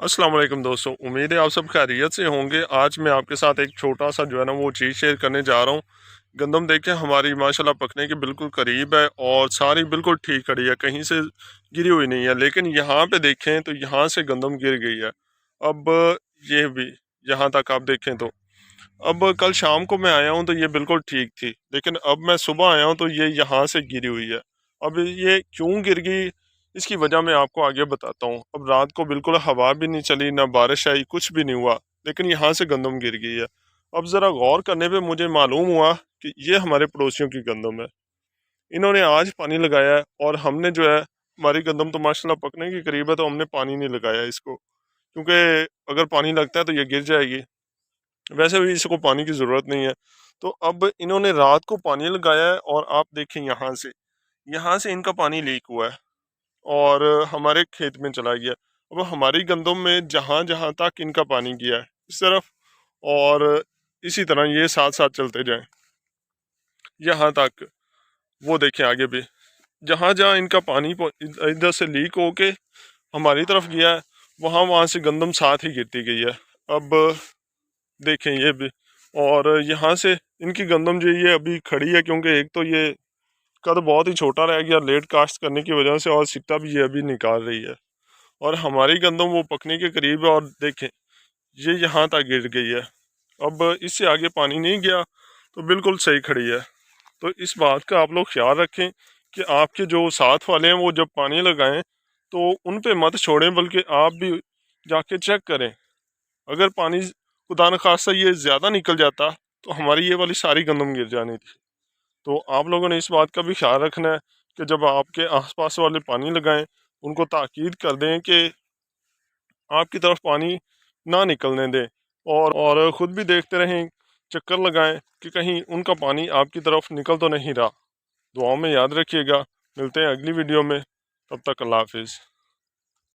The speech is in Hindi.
अस्सलाम वालेकुम दोस्तों, उम्मीद है आप सब खैरियत से होंगे। आज मैं आपके साथ एक छोटा सा जो है ना वो चीज़ शेयर करने जा रहा हूँ। गंदम देखें हमारी माशाल्लाह पकने के बिल्कुल करीब है और सारी बिल्कुल ठीक खड़ी है, कहीं से गिरी हुई नहीं है। लेकिन यहाँ पे देखें तो यहाँ से गंदम गिर गई है। अब ये भी यहाँ तक आप देखें तो अब कल शाम को मैं आया हूँ तो ये बिल्कुल ठीक थी, लेकिन अब मैं सुबह आया हूँ तो ये यहाँ से गिरी हुई है। अब ये क्यों गिर गई, इसकी वजह मैं आपको आगे बताता हूँ। अब रात को बिल्कुल हवा भी नहीं चली, ना बारिश आई, कुछ भी नहीं हुआ, लेकिन यहाँ से गंदम गिर गई है। अब ज़रा गौर करने पे मुझे मालूम हुआ कि ये हमारे पड़ोसियों की गंदम है। इन्होंने आज पानी लगाया है और हमने जो है, हमारी गंदम तो माशाल्लाह पकने के करीब है, तो हमने पानी नहीं लगाया इसको, क्योंकि अगर पानी लगता है तो ये गिर जाएगी। वैसे भी इसको पानी की ज़रूरत नहीं है। तो अब इन्होंने रात को पानी लगाया है और आप देखें यहाँ से इनका पानी लीक हुआ है और हमारे खेत में चला गया। अब हमारी गंदम में जहाँ जहाँ तक इनका पानी गया है इस तरफ, और इसी तरह ये साथ साथ चलते जाएं यहाँ तक, वो देखें आगे भी जहाँ जहाँ इनका पानी इधर से लीक होके हमारी तरफ गया है, वहाँ वहाँ से गंदम साथ ही गिरती गई है। अब देखें ये भी, और यहाँ से इनकी गंदम जो ये अभी खड़ी है, क्योंकि एक तो ये कद बहुत ही छोटा रह गया लेट कास्ट करने की वजह से, और सिट्टा भी ये अभी निकाल रही है। और हमारी गंदम वो पकने के करीब है और देखें ये यहाँ तक गिर गई है। अब इससे आगे पानी नहीं गया तो बिल्कुल सही खड़ी है। तो इस बात का आप लोग ख्याल रखें कि आपके जो साथ वाले हैं वो जब पानी लगाएं तो उन पे मत छोड़ें, बल्कि आप भी जाके चेक करें। अगर पानी खुदा न खास्ता ये ज़्यादा निकल जाता तो हमारी ये वाली सारी गंदम गिर जानी थी। तो आप लोगों ने इस बात का भी ख्याल रखना है कि जब आपके आसपास वाले पानी लगाएं, उनको ताकीद कर दें कि आपकी तरफ पानी ना निकलने दें, और ख़ुद भी देखते रहें, चक्कर लगाएं कि कहीं उनका पानी आपकी तरफ निकल तो नहीं रहा। दुआओं में याद रखिएगा। मिलते हैं अगली वीडियो में, तब तक अल्लाह हाफिज़।